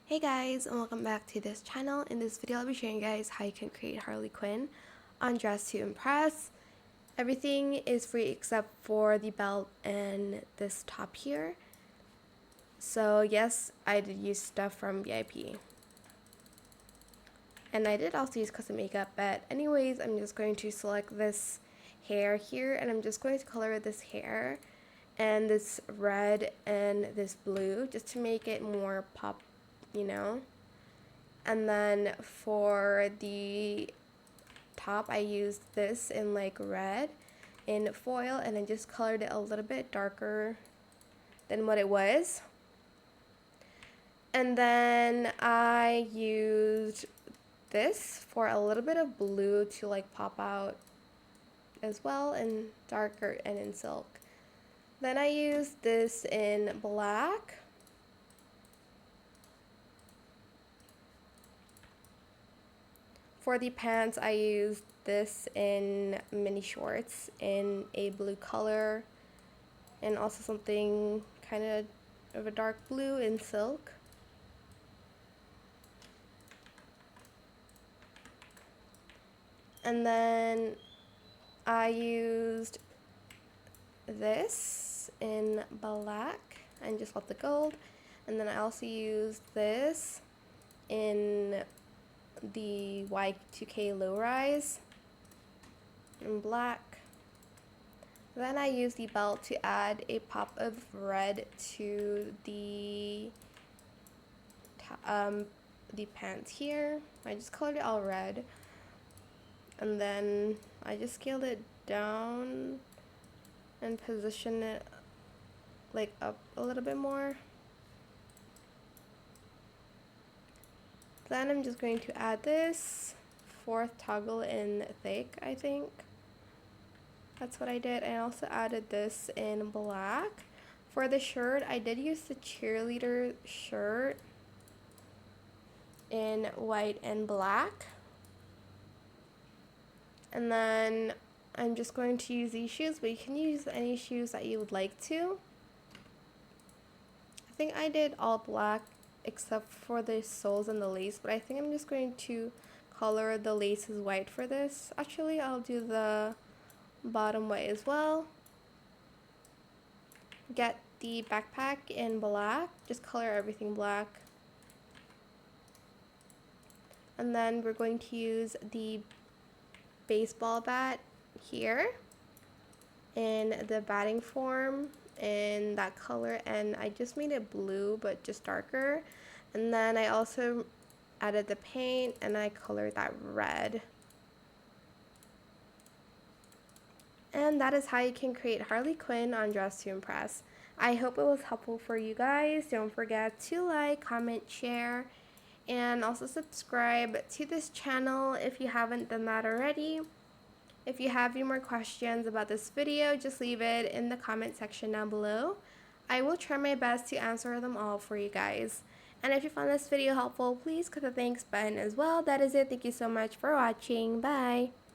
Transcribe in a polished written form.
Hey guys, and welcome back to this channel. In this video I'll be showing you guys how you can create Harley Quinn on Dress to Impress. Everything is free except for the belt and this top here. So yes, I did use stuff from VIP. And I did also use custom makeup, but anyways, I'm just going to select this hair here and I'm just going to color this hair and this red and this blue just to make it more pop, you know. And then for the top I used this in like red in foil and I just colored it a little bit darker than what it was. And then I used this for a little bit of blue to like pop out as well, and darker and in silk. Then I used this in black. For the pants, I used this in mini shorts in a blue color and also something kind of a dark blue in silk. And then I used this in black and just left the gold. And then I also used this in the Y2K low rise in black. Then I used the belt to add a pop of red to the pants here. I just colored it all red, and then I just scaled it down and positioned it like up a little bit more. Then I'm just going to add this fourth toggle in thick, I think. That's what I did. I also added this in black. For the shirt, I did use the cheerleader shirt in white and black. And then I'm just going to use these shoes, but you can use any shoes that you would like to. I think I did all black except for the soles and the lace, but I think I'm just going to color the laces white for this. Actually, I'll do the bottom white as well. Get the backpack in black, just color everything black. And then we're going to use the baseball bat here in the batting form in that color, and I just made it blue but just darker. And then I also added the paint and I colored that red. And that is how you can create Harley Quinn on Dress to Impress. I hope it was helpful for you guys. Don't forget to like, comment, share, and also subscribe to this channel if you haven't done that already. If you have any more questions about this video, just leave it in the comment section down below. I will try my best to answer them all for you guys. And if you found this video helpful, please click the thanks button as well. That is it. Thank you so much for watching. Bye.